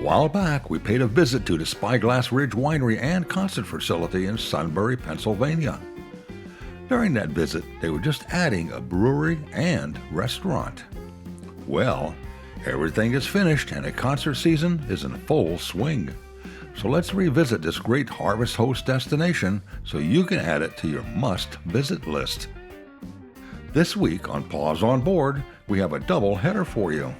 while back, we paid a visit to the Spyglass Ridge Winery and concert facility in Sunbury, Pennsylvania. During that visit, they were just adding a brewery and restaurant. Well, everything is finished and a concert season is in full swing. So let's revisit this great Harvest Host destination so you can add it to your must-visit list. This week on Paws on Board, we have a double header for you.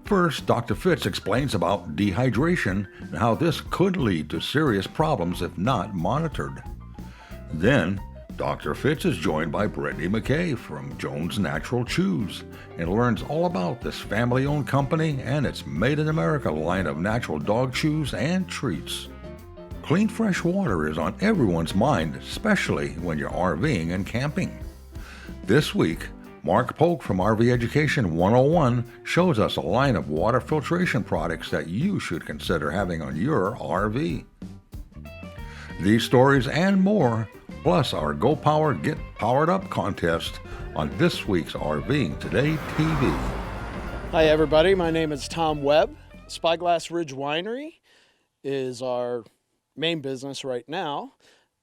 First, Dr. Fitz explains about dehydration and how this could lead to serious problems if not monitored. Then, Dr. Fitz is joined by Britney McKay from Jones Natural Chews and learns all about this family-owned company and its Made in America line of natural dog chews and treats. Clean fresh water is on everyone's mind, especially when you're RVing and camping. This week, Mark Polk from RV Education 101 shows us a line of water filtration products that you should consider having on your RV. These stories and more, plus our Go Power Get Powered Up contest on this week's RVing Today TV. Hi everybody, my name is Tom Webb. Spyglass Ridge Winery is our main business right now.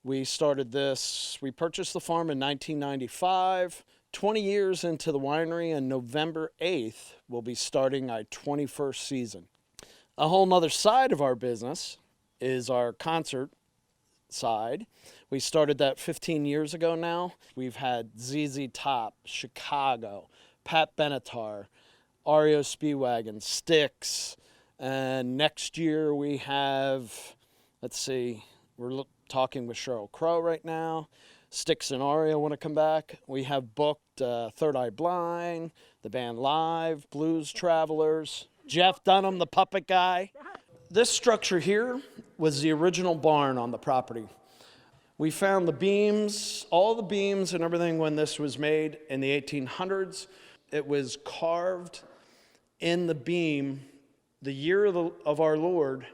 We purchased the farm in 1995. 20 years into the winery, and November 8th, we'll be starting our 21st season. A whole nother side of our business is our concert side. We started that 15 years ago now. We've had ZZ Top, Chicago, Pat Benatar, REO Speedwagon, Styx, and next year we have, we're talking with Sheryl Crow right now. Styx and REO want to come back. We have booked Third Eye Blind, the band Live, Blues Travelers, Jeff Dunham, the puppet guy. This structure here was the original barn on the property. We found the beams, all the beams and everything when this was made in the 1800s. It was carved in the beam the year of our Lord,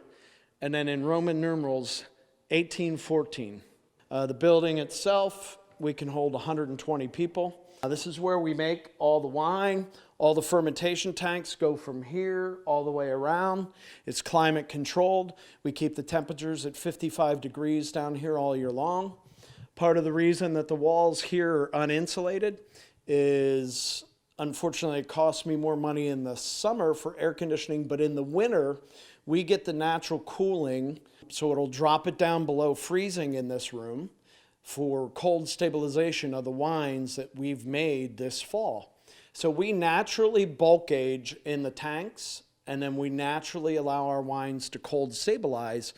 and then in Roman numerals, 1814. The building itself, we can hold 120 people. This is where we make all the wine. All the fermentation tanks go from here all the way around. It's climate controlled. We keep the temperatures at 55 degrees down here all year long. Part of the reason that the walls here are uninsulated is, unfortunately, it costs me more money in the summer for air conditioning, but in the winter, we get the natural cooling, so it'll drop it down below freezing in this room for cold stabilization of the wines that we've made this fall. So we naturally bulk age in the tanks, and then we naturally allow our wines to cold stabilize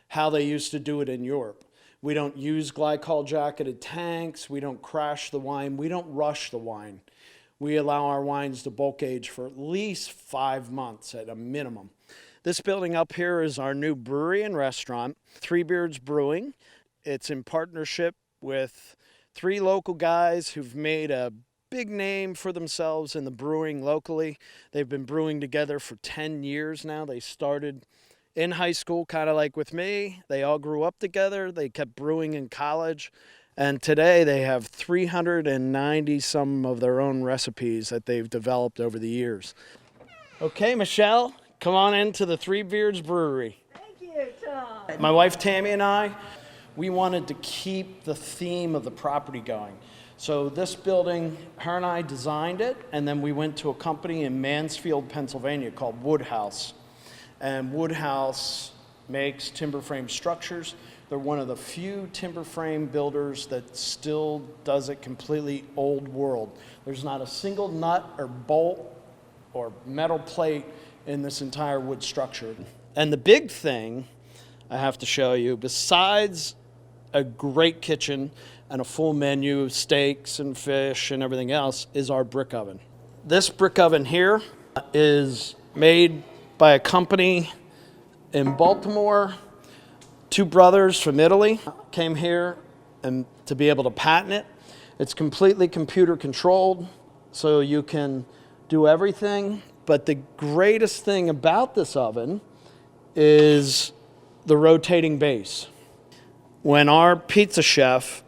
how they used to do it in Europe. We don't use glycol jacketed tanks, we don't crash the wine, we don't rush the wine. We allow our wines to bulk age for at least 5 months at a minimum. This building up here is our new brewery and restaurant, Three Beards Brewing. It's in partnership with 3 local guys who've made a big name for themselves in the brewing locally. They've been brewing together for 10 years now. They started in high school, kind of like with me. They all grew up together. They kept brewing in college. And today they have 390 some of their own recipes that they've developed over the years. Okay, Michelle. Come on into the Three Beards Brewery. Thank you, Tom. My wife Tammy and I, we wanted to keep the theme of the property going. So this building, her and I designed it, and then we went to a company in Mansfield, Pennsylvania called Woodhouse. And Woodhouse makes timber frame structures. They're one of the few timber frame builders that still does it completely old world. There's not a single nut or bolt or metal plate in this entire wood structure. And the big thing I have to show you, besides a great kitchen and a full menu of steaks and fish and everything else, is our brick oven. This brick oven here is made by a company in Baltimore. 2 brothers from Italy came here and to be able to patent it. It's completely computer controlled, so you can do everything. But the greatest thing about this oven is the rotating base. When our pizza chef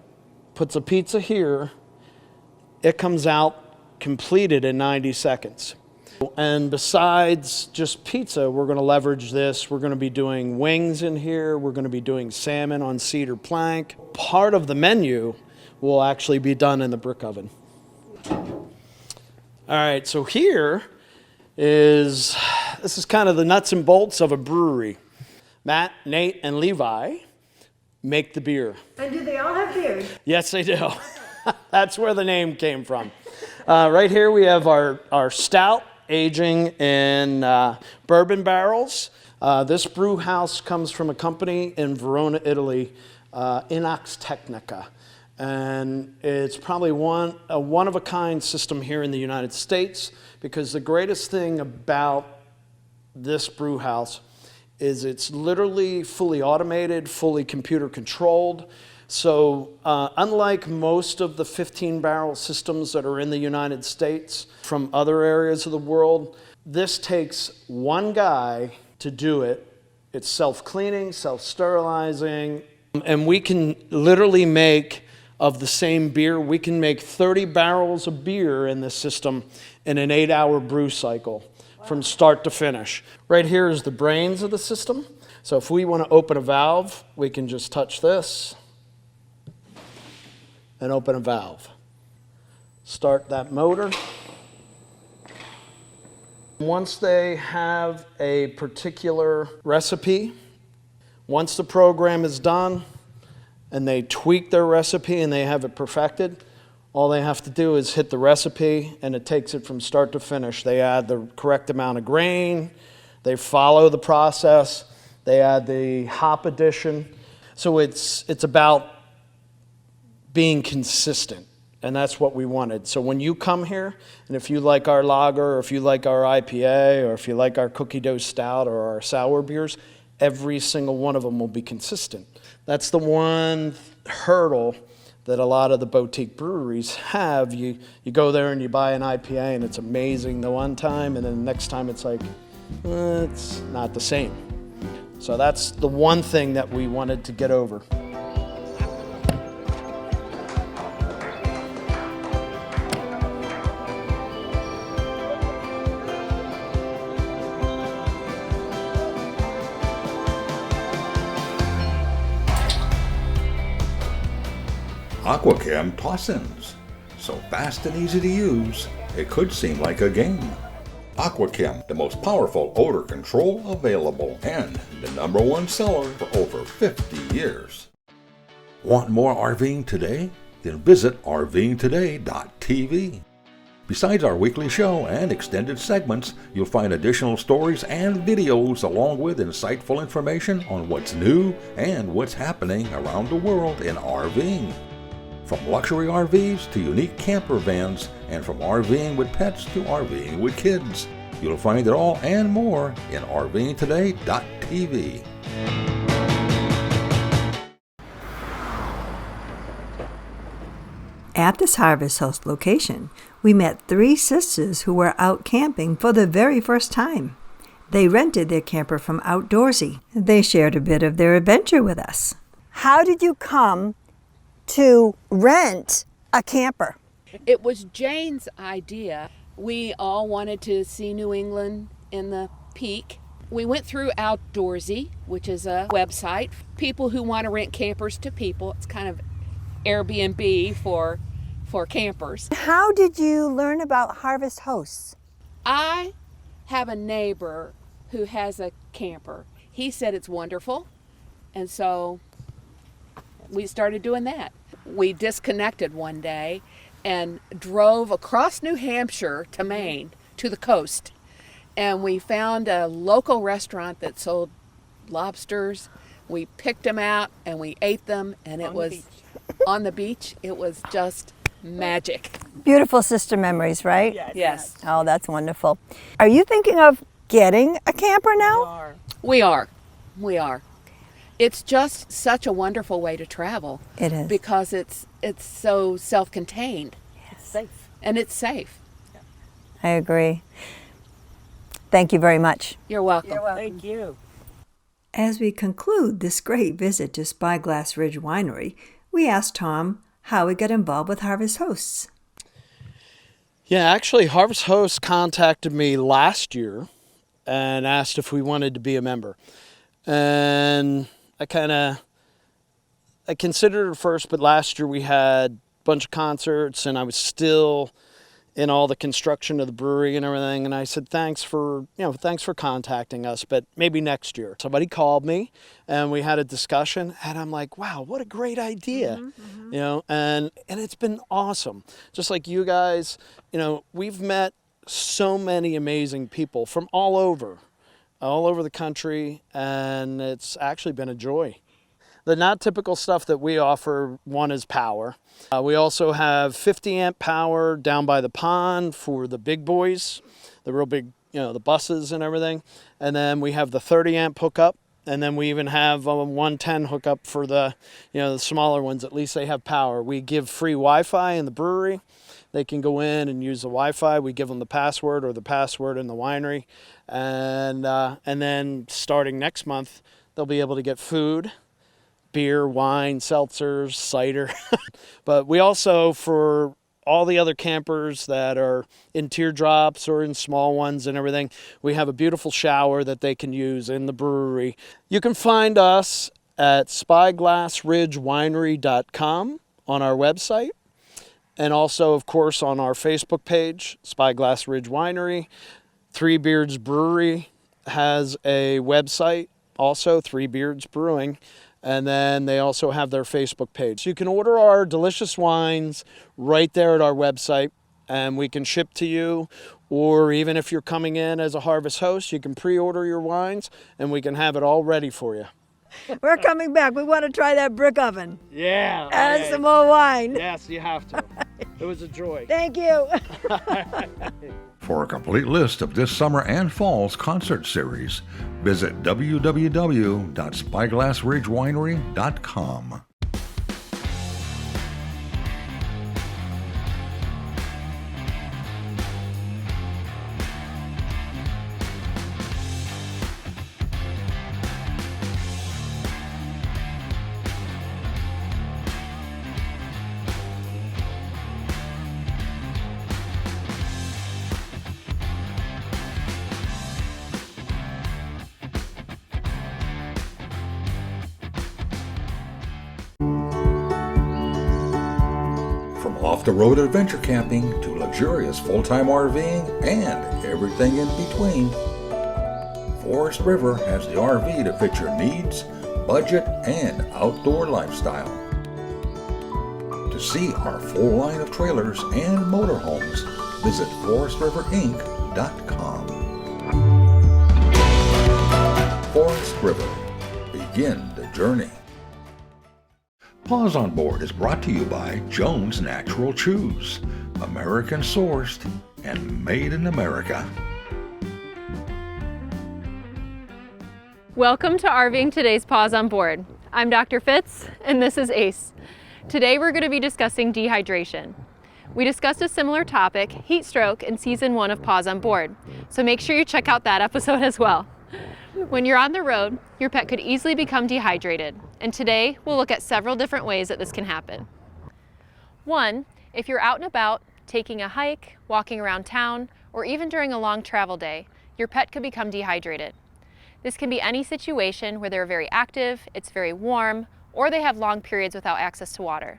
puts a pizza here, it comes out completed in 90 seconds. And besides just pizza, we're going to leverage this. We're going to be doing wings in here. We're going to be doing salmon on cedar plank. Part of the menu will actually be done in the brick oven. All right, so this is kind of the nuts and bolts of a brewery. Matt, Nate, and Levi make the beer. And do they all have beards? Yes, they do. That's where the name came from. Right here we have our stout aging in bourbon barrels. This brew house comes from a company in Verona, Italy, Inox Technica. And it's probably a one-of-a-kind system here in the United States, because the greatest thing about this brew house is it's literally fully automated, fully computer controlled. So unlike most of the 15-barrel systems that are in the United States from other areas of the world, this takes one guy to do it. It's self-cleaning, self-sterilizing, and we can literally make, of the same beer, we can make 30 barrels of beer in this system in an 8-hour brew cycle from start to finish. Right here is the brains of the system. So if we want to open a valve, we can just touch this and open a valve. Start that motor. Once they have a particular recipe, once the program is done and they tweak their recipe and they have it perfected, all they have to do is hit the recipe and it takes it from start to finish. They add the correct amount of grain, they follow the process, they add the hop addition. So it's about being consistent, and that's what we wanted. So when you come here, and if you like our lager, or if you like our IPA, or if you like our cookie dough stout or our sour beers, every single one of them will be consistent. That's the one hurdle that a lot of the boutique breweries have. You go there and you buy an IPA and it's amazing the one time, and then the next time it's like, it's not the same. So that's the one thing that we wanted to get over. Aquachem toss-ins. So fast and easy to use, it could seem like a game. Aquachem, the most powerful odor control available and the #1 seller for over 50 years. Want more RVing today? Then visit RVingtoday.tv. Besides our weekly show and extended segments, you'll find additional stories and videos along with insightful information on what's new and what's happening around the world in RVing. From luxury RVs to unique camper vans, and from RVing with pets to RVing with kids. You'll find it all and more in RVingtoday.tv. At this Harvest Host location, we met 3 sisters who were out camping for the very first time. They rented their camper from Outdoorsy. They shared a bit of their adventure with us. How did you come to rent a camper? It was Jane's idea. We all wanted to see New England in the peak. We went through Outdoorsy, which is a website. People who want to rent campers to people. It's kind of Airbnb for campers. How did you learn about Harvest Hosts? I have a neighbor who has a camper. He said it's wonderful, and so we started doing that. We disconnected one day and drove across New Hampshire to Maine, to the coast. And we found a local restaurant that sold lobsters. We picked them out and we ate them, and it was on the beach. It was just magic. Beautiful sister memories, right? Yes. Oh, that's wonderful. Are you thinking of getting a camper now? We are. It's just such a wonderful way to travel. It is. Because it's so self-contained. Yes. Safe. And it's safe. I agree. Thank you very much. You're welcome. Thank you. As we conclude this great visit to Spyglass Ridge Winery, we asked Tom how he got involved with Harvest Hosts. Yeah, actually, Harvest Host contacted me last year and asked if we wanted to be a member. And I considered it at first, but last year we had a bunch of concerts and I was still in all the construction of the brewery and everything. And I said, thanks for contacting us, but maybe next year. Somebody called me and we had a discussion and I'm like, wow, what a great idea. And it's been awesome. Just like you guys, we've met so many amazing people from all over the country, and it's actually been a joy. The not typical stuff that we offer, one is power. We also have 50 amp power down by the pond for the big boys, the real big, the buses and everything. And then we have the 30 amp hookup. And then we even have a 110 hookup for the smaller ones. At least they have power. We give free Wi-Fi in the brewery. They can go in and use the Wi-Fi. We give them the password or the password in the winery. And then starting next month, they'll be able to get food, beer, wine, seltzers, cider. But we also, for all the other campers that are in teardrops or in small ones and everything, we have a beautiful shower that they can use in the brewery. You can find us at spyglassridgewinery.com on our website. And also, of course, on our Facebook page, Spyglass Ridge Winery. Three Beards Brewery has a website, also Three Beards Brewing. And then they also have their Facebook page. So you can order our delicious wines right there at our website, and we can ship to you. Or even if you're coming in as a Harvest Host, you can pre-order your wines, and we can have it all ready for you. We're coming back. We want to try that brick oven. Yeah. And some more wine. Yes, you have to. It was a joy. Thank you. For a complete list of this summer and fall's concert series, visit www.spyglassridgewinery.com. Off-the-road adventure camping to luxurious full-time RVing and everything in between, Forest River has the RV to fit your needs, budget, and outdoor lifestyle. To see our full line of trailers and motorhomes, visit forestriverinc.com. Forest River. Begin the journey. Paws on Board is brought to you by Jones Natural Chews, American sourced and made in America. Welcome to RVing Today's Paws on Board. I'm Dr. Fitz and this is Ace. Today we're going to be discussing dehydration. We discussed a similar topic, heat stroke, in season 1 of Paws on Board, so make sure you check out that episode as well. When you're on the road, your pet could easily become dehydrated, and today we'll look at several different ways that this can happen. 1, if you're out and about, taking a hike, walking around town, or even during a long travel day, your pet could become dehydrated. This can be any situation where they're very active, it's very warm, or they have long periods without access to water.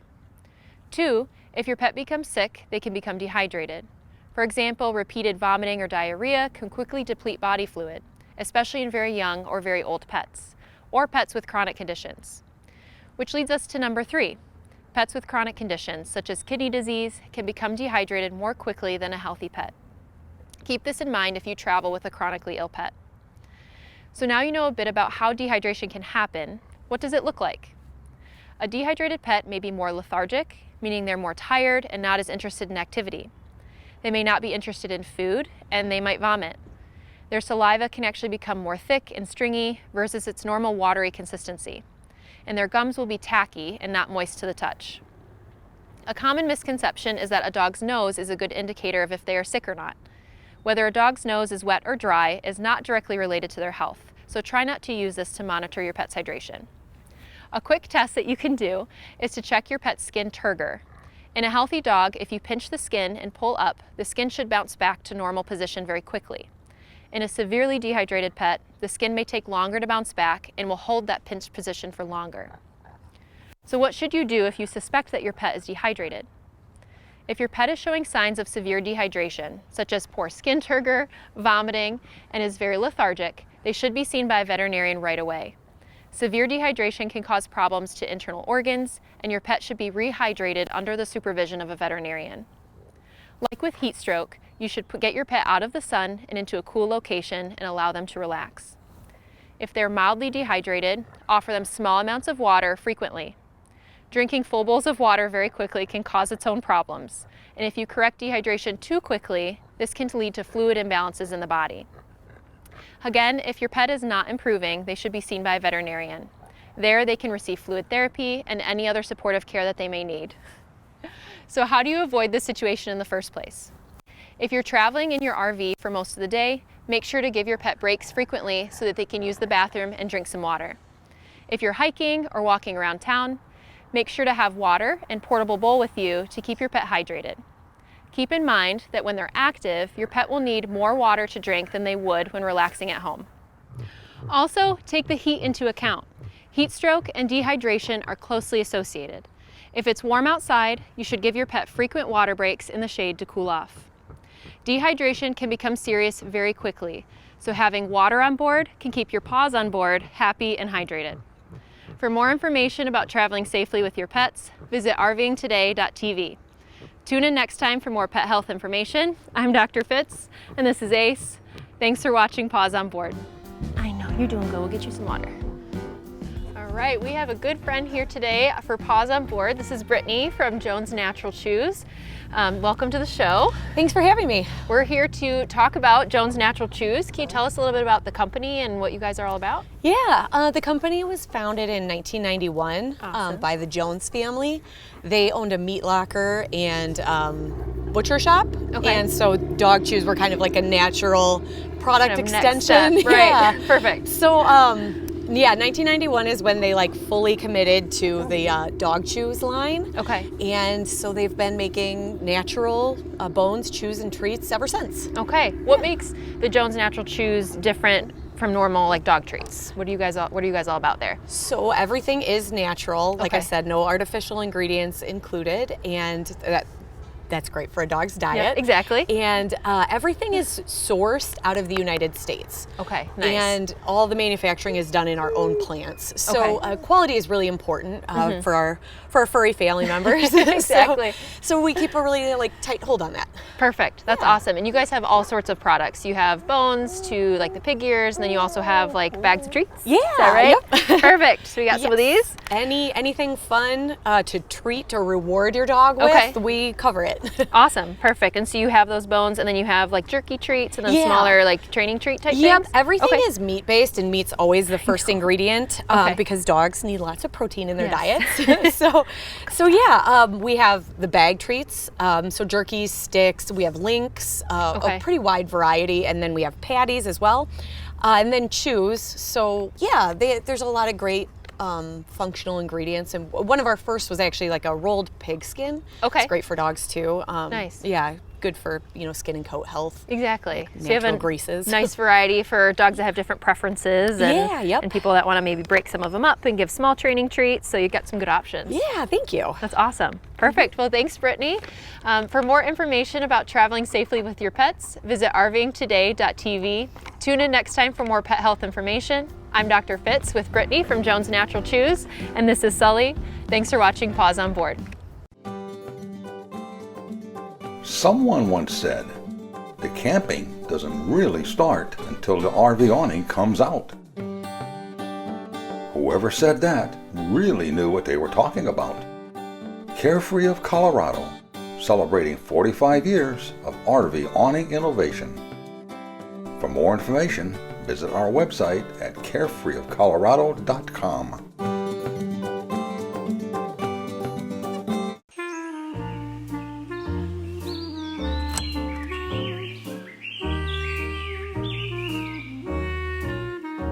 2, if your pet becomes sick, they can become dehydrated. For example, repeated vomiting or diarrhea can quickly deplete body fluid, especially in very young or very old pets, or pets with chronic conditions. Which leads us to number 3. Pets with chronic conditions, such as kidney disease, can become dehydrated more quickly than a healthy pet. Keep this in mind if you travel with a chronically ill pet. So now you know a bit about how dehydration can happen. What does it look like? A dehydrated pet may be more lethargic, meaning they're more tired and not as interested in activity. They may not be interested in food, and they might vomit. Their saliva can actually become more thick and stringy versus its normal watery consistency. And their gums will be tacky and not moist to the touch. A common misconception is that a dog's nose is a good indicator of if they are sick or not. Whether a dog's nose is wet or dry is not directly related to their health, so try not to use this to monitor your pet's hydration. A quick test that you can do is to check your pet's skin turgor. In a healthy dog, if you pinch the skin and pull up, the skin should bounce back to normal position very quickly. In a severely dehydrated pet, the skin may take longer to bounce back and will hold that pinched position for longer. So what should you do if you suspect that your pet is dehydrated? If your pet is showing signs of severe dehydration, such as poor skin turgor, vomiting, and is very lethargic, they should be seen by a veterinarian right away. Severe dehydration can cause problems to internal organs, and your pet should be rehydrated under the supervision of a veterinarian. Like with heat stroke, you should get your pet out of the sun and into a cool location and allow them to relax. If they're mildly dehydrated, offer them small amounts of water frequently. Drinking full bowls of water very quickly can cause its own problems, and if you correct dehydration too quickly, this can lead to fluid imbalances in the body. Again, if your pet is not improving, they should be seen by a veterinarian. There, they can receive fluid therapy and any other supportive care that they may need. So how do you avoid this situation in the first place? If you're traveling in your RV for most of the day, make sure to give your pet breaks frequently so that they can use the bathroom and drink some water. If you're hiking or walking around town, make sure to have water and portable bowl with you to keep your pet hydrated. Keep in mind that when they're active, your pet will need more water to drink than they would when relaxing at home. Also, take the heat into account. Heat stroke and dehydration are closely associated. If it's warm outside, you should give your pet frequent water breaks in the shade to cool off. Dehydration can become serious very quickly, so having water on board can keep your paws on board happy and hydrated. For more information about traveling safely with your pets, visit RVingtoday.tv. Tune in next time for more pet health information. I'm Dr. Fitz, and this is Ace. Thanks for watching Paws on Board. I know, you're doing good. We'll get you some water. All right, we have a good friend here today for Paws on Board. This is Britney from Jones Natural Chews. Welcome to the show. Thanks for having me. We're here to talk about Jones Natural Chews. Can you tell us a little bit about the company and what you guys are all about? Yeah, the company was founded in 1991 Awesome. by the Jones family. They owned a meat locker and butcher shop. Okay. And so dog chews were kind of like a natural product Kind of next extension. step, right. Yeah. Perfect. So, yeah, 1991 is when they like fully committed to the dog chews line. Okay. And so they've been making natural bones, chews, and treats ever since. Okay. What makes the Jones Natural Chews different from normal like dog treats? What are you guys all about there? So everything is natural. Like I Okay. said, no artificial ingredients included, and that's great for a dog's diet. Yeah, exactly. And everything is sourced out of the United States. Okay, nice. And all the manufacturing is done in our own plants. So Okay. quality is really important for our furry family members. Exactly. So we keep a really like tight hold on that. Perfect. That's awesome. And you guys have all sorts of products. You have bones to like the pig ears, and then you also have like bags of treats. Yeah. Is that right? Yep. Perfect. So we got some of these. Anything fun to treat or reward your dog Okay. with, we cover it. Awesome. Perfect. And so you have those bones, and then you have like jerky treats, and then Yeah. smaller like training treat type Yep, things? everything Okay. is meat based, and meat's always the first ingredient Okay. because dogs need lots of protein in their Yes. diets. so yeah, we have the bag treats, so jerky, sticks. We have links, Okay. a pretty wide variety, and then we have patties as well, and then chews. So yeah, there's a lot of great functional ingredients, and one of our first was actually like a rolled pig skin. Okay. It's great for dogs too. Nice. Yeah, good for skin and coat health. Exactly. So you have Natural a greases. nice variety for dogs that have different preferences, and, Yeah, yep. and people that want to maybe break some of them up and give small training treats. So you've got some good options. Yeah, thank you. That's awesome. Perfect. Well, thanks, Brittany. For more information about traveling safely with your pets, visit RVingtoday.tv. Tune in next time for more pet health information. I'm Dr. Fitz with Brittany from Jones Natural Chews, and this is Sully. Thanks for watching Paws on Board. Someone once said, the camping doesn't really start until the RV awning comes out. Whoever said that really knew what they were talking about. Carefree of Colorado, celebrating 45 years of RV awning innovation. For more information, visit our website at carefreeofcolorado.com.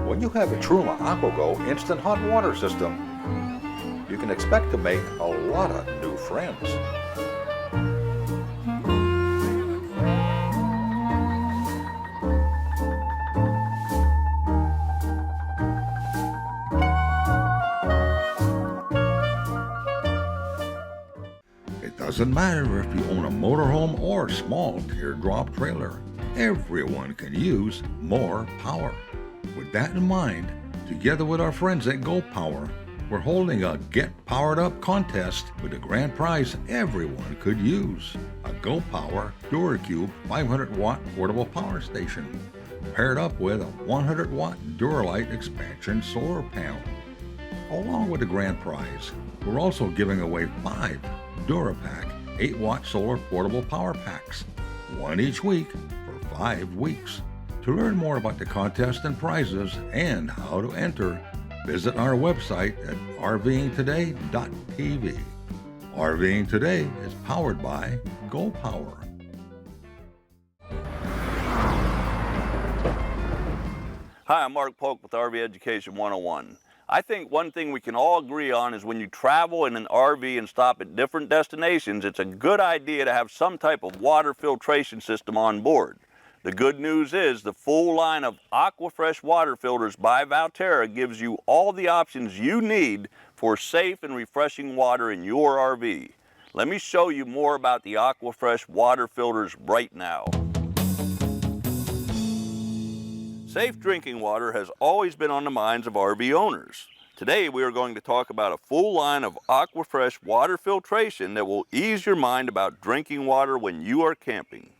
When you have a Truma AquaGo instant hot water system, you can expect to make a lot of new friends. Doesn't matter if you own a motorhome or small teardrop trailer, everyone can use more power. With that in mind, together with our friends at Go Power, we're holding a Get Powered Up contest with a grand prize everyone could use. A Go Power DuraCube 500-watt portable power station, paired up with a 100-watt Duralite expansion solar panel. Along with the grand prize, we're also giving away 5 DuraPack 8-watt solar portable power packs, one each week for 5 weeks. To learn more about the contest and prizes and how to enter, visit our website at RVingToday.tv. RVing Today is powered by Go Power. Hi, I'm Mark Polk with RV Education 101. I think one thing we can all agree on is when you travel in an RV and stop at different destinations, it's a good idea to have some type of water filtration system on board. The good news is the full line of Aquafresh water filters by Valterra gives you all the options you need for safe and refreshing water in your RV. Let me show you more about the Aquafresh water filters right now. Safe drinking water has always been on the minds of RV owners. Today we are going to talk about a full line of Aquafresh water filtration that will ease your mind about drinking water when you are camping.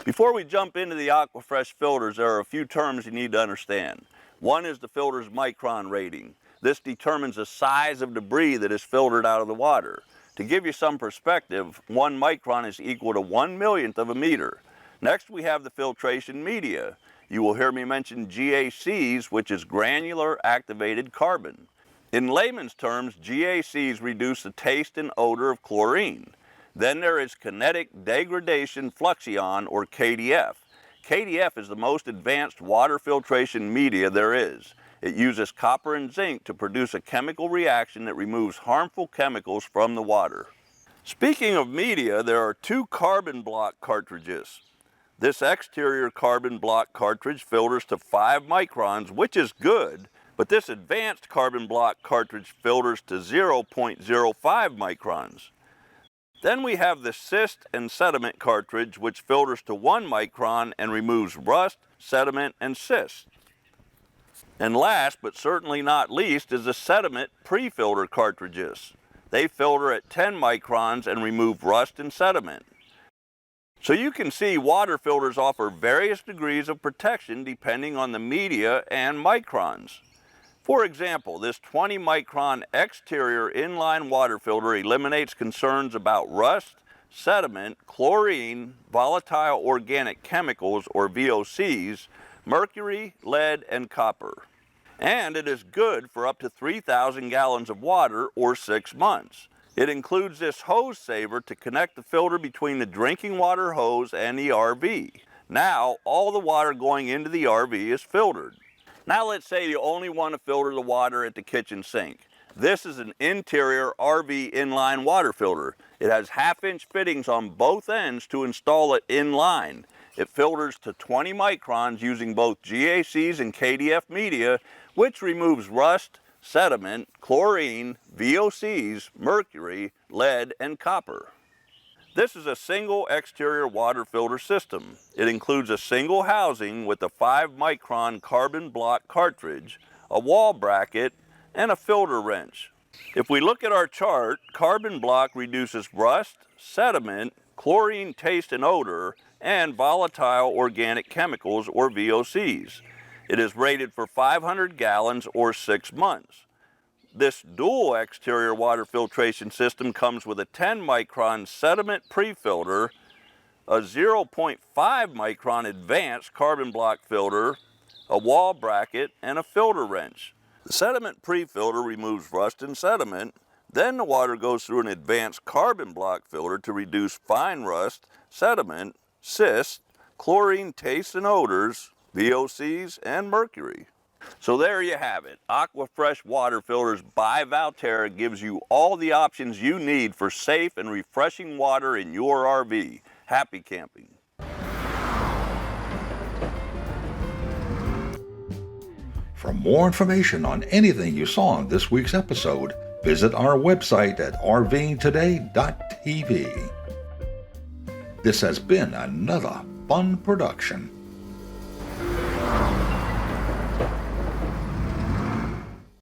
Before we jump into the Aquafresh filters, there are a few terms you need to understand. One is the filter's micron rating. This determines the size of debris that is filtered out of the water. To give you some perspective, 1 micron is equal to 1/1,000,000th of a meter. Next we have the filtration media. You will hear me mention GACs, which is granular activated carbon. In layman's terms, GACs reduce the taste and odor of chlorine. Then there is kinetic degradation fluxion, or KDF. KDF is the most advanced water filtration media there is. It uses copper and zinc to produce a chemical reaction that removes harmful chemicals from the water. Speaking of media, there are 2 carbon block cartridges. This exterior carbon block cartridge filters to 5 microns, which is good, but this advanced carbon block cartridge filters to 0.05 microns. Then we have the cyst and sediment cartridge, which filters to 1 micron and removes rust, sediment, and cyst. And last, but certainly not least, is the sediment pre-filter cartridges. They filter at 10 microns and remove rust and sediment. So you can see water filters offer various degrees of protection depending on the media and microns. For example, this 20 micron exterior inline water filter eliminates concerns about rust, sediment, chlorine, volatile organic chemicals or VOCs, mercury, lead, and copper. And it is good for up to 3,000 gallons of water or 6 months. It includes this hose saver to connect the filter between the drinking water hose and the RV. Now, all the water going into the RV is filtered. Now let's say you only want to filter the water at the kitchen sink. This is an interior RV inline water filter. It has 1/2-inch fittings on both ends to install it inline. It filters to 20 microns using both GACs and KDF media, which removes rust, sediment, chlorine, VOCs, mercury, lead, and copper. This is a single exterior water filter system. It includes a single housing with a 5 micron carbon block cartridge, a wall bracket, and a filter wrench. If we look at our chart, carbon block reduces rust, sediment, chlorine taste and odor, and volatile organic chemicals or VOCs. It is rated for 500 gallons or 6 months. This dual exterior water filtration system comes with a 10 micron sediment pre-filter, a 0.5 micron advanced carbon block filter, a wall bracket, and a filter wrench. The sediment pre-filter removes rust and sediment. Then the water goes through an advanced carbon block filter to reduce fine rust, sediment, cyst, chlorine taste and odors, VOCs, and mercury. So there you have it. Aquafresh water filters by Valterra gives you all the options you need for safe and refreshing water in your RV. Happy camping. For more information on anything you saw in this week's episode, visit our website at RVingToday.tv. This has been another fun production.